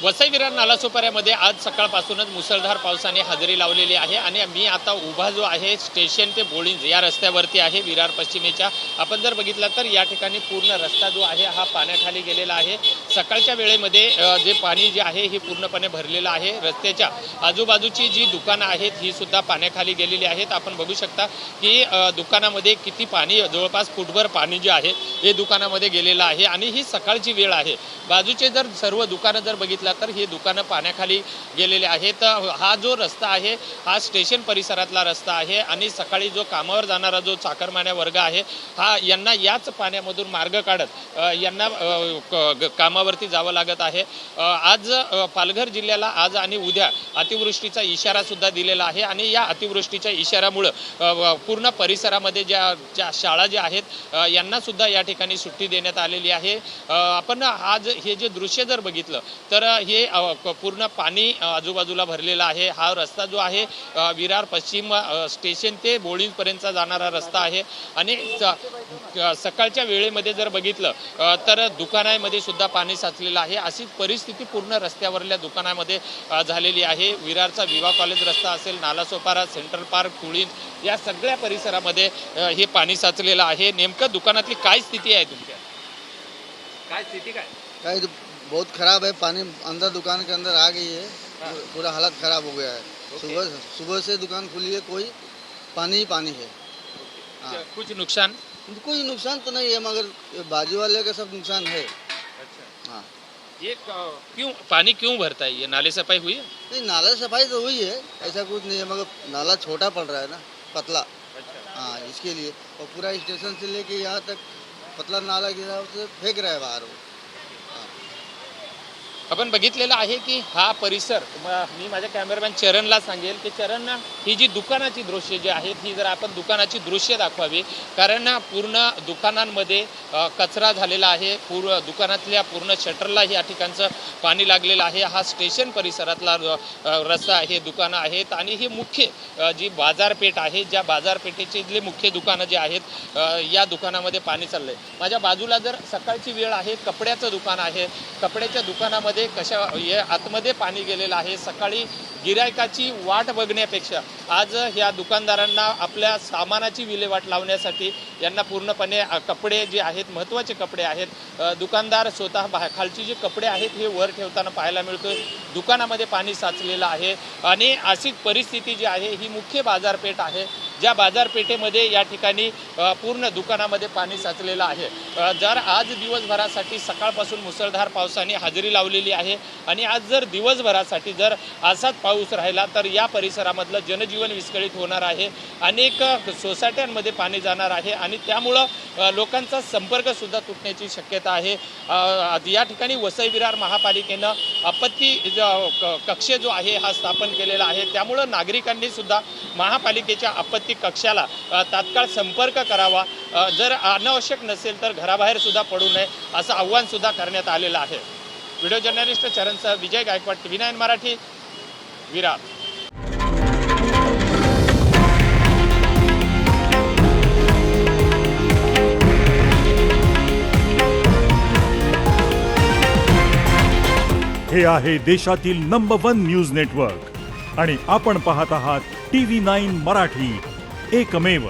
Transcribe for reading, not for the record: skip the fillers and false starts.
वसई विरार नालासोपाऱ्यामध्ये आज सकाळपासूनच मुसळधार पावसाने हजेरी लावलेली आहे आणि मी आता उभा जो आहे स्टेशन ते बोळिंज या रस्त्यावरती आहे विरार पश्चिमेच्या. आपण जर बघितलं तर या ठिकाणी पूर्ण रस्ता जो आहे हा पाण्याखाली गेलेला आहे. सकाळच्या वेळेमध्ये जे पाणी जे आहे हे पूर्णपणे भरलेलं आहे. रस्त्याच्या आजूबाजूची जी दुकानं आहेत ही सुद्धा पाण्याखाली गेलेली आहेत. आपण बघू शकता की दुकानामध्ये किती पाणी, जवळपास फुटभर पाणी जे आहे हे दुकानामध्ये गेलेलं आहे आणि ही सकाळची वेळ आहे. बाजूचे जर सर्व दुकानं जर बघितलं तर हे दुकानं पाण्याखाली गेलेले आहेत. हा जो रस्ता आहे हा स्टेशन परिसरातला रस्ता आहे आणि सकाळी जो कामावर जाणारा जो चाकरमान्या वर्ग आहे हा यांना याच पाण्यामधून मार्ग काढत यांना कामावरती जावं लागत आहे. आज पालघर जिल्ह्याला आज आणि उद्या अतिवृष्टीचा इशारा सुद्धा दिलेला आहे आणि या अतिवृष्टीच्या इशाऱ्यामुळं पूर्ण परिसरामध्ये ज्या शाळा ज्या आहेत यांना सुद्धा या ठिकाणी सुट्टी देण्यात आलेली आहे. आपण आज हे जे दृश्य जर बघितलं तर हे पूर्ण पाणी आजूबाजूला भरलेला आहे. हा रस्ता जो आहे विरार पश्चिम स्टेशन ते बोळींपर्यंतचा जाणारा रस्ता आहे आणि सकाळच्या वेळेमध्ये जर बघितलं तर दुकानामध्ये सुद्धा पाणी साचलेलं आहे. अशी परिस्थिती पूर्ण रस्त्यावरल्या दुकानामध्ये झालेली आहे. विरारचा विवा कॉलेज रस्ता असेल, नालासोपारा, सेंट्रल पार्क, कुळीन या सगळ्या परिसरामध्ये हे पाणी साचलेलं आहे. नेमकं दुकानातली काय स्थिती आहे तुमच्या? काय स्थिती काय? बहुत खराब है, पानी अंदर दुकान के अंदर आ गई है। पूरा हालत खराब हो गया है। सुबह से दुकान खुली है, कोई पानी ही पानी है। कुछ नुकसान? कोई नुकसान तो नहीं है, मगर बाजू वाले का सब नुकसान है। अच्छा हाँ, ये क्यों पानी क्यों भरता है? ये नाले सफाई हुई है? नहीं, नाला सफाई तो हुई है, ऐसा कुछ नहीं है, मगर नाला छोटा पड़ रहा है ना, पतला। हाँ, इसके लिए। और पूरा स्टेशन से लेके यहाँ तक पतला नाला गिरा उसे फेंक रहा है बाहर वो। आपण बघितलेलं आहे की हा परिसर, मी माझ्या कॅमेरामॅन चरणला सांगेल की चरण, ही जी दुकानाची दृश्य जी आहेत ही जर आपण दुकानाची दृश्य दाखवावी, कारण पूर्ण दुकानांमध्ये कचरा झालेला आहे. दुकानातल्या पूर्ण शटरला या ठिकाणचं पाणी लागलेलं आहे. हा स्टेशन परिसरातला रस्ता आहे, दुकानं आहेत आणि ही मुख्य जी बाजारपेठ आहे, ज्या बाजारपेठेचे जे मुख्य दुकानं जे आहेत या दुकानामध्ये पाणी चाललंय. माझ्या बाजूला जर सकाळची वेळ आहे, कपड्याचं दुकान आहे. कपड्याच्या दुकानामध्ये आतमध्ये पाणी गेलेलं आहे. सकाळी गिरायकाची वाट बघण्यापेक्षा आज ह्या दुकानदारांना आपल्या सामानाची विल्हेवाट लावण्यासाठी यांना पूर्णपणे कपडे जे आहेत, महत्त्वाचे कपडे आहेत, दुकानदार स्वतः खालची जे कपडे आहेत हे वर ठेवताना पाहायला मिळतोय. दुकानामध्ये पाणी साचलेलं आहे आणि अशी परिस्थिती जी आहे ही मुख्य बाजारपेठ आहे, ज्या बाजारपेठेमध्ये या ठिकाणी पूर्ण दुकानामध्ये पाणी साचलेलं आहे. जर आज दिवसभरासाठी सकाळपासून मुसळधार पावसाने हजेरी लावलेली आहे आणि आज जर दिवसभरासाठी जर असाच पाऊस राहिला तर या परिसरामधलं जनजीवन विस्कळीत होणार आहे. अनेक सोसायट्यांमध्ये पाणी जाणार आहे आणि त्यामुळं लोकांचा संपर्क सुद्धा तुटण्याची शक्यता आहे. या ठिकाणी वसई विरार महापालिकेनं आपत्ती कक्ष जो आहे हा स्थापन केलेला आहे. त्यामुळं नागरिकांनी सुद्धा महापालिकेच्या आपत्ती कक्षाला तात्काळ संपर्क करावा. जर अनावश्यक नसेल तर घराबाहेर सुद्धा पडू नये असं आव्हान सुद्धा करण्यात आलेलं आहे. व्हिडिओ जर्नलिस्ट चरणसह विजय गायकवाड, TV9 मराठी, विरार. हे आहे देशातील नंबर 1 न्यूज नेटवर्क आणि आपण पाहत आहात TV9 मराठी, एकमेव.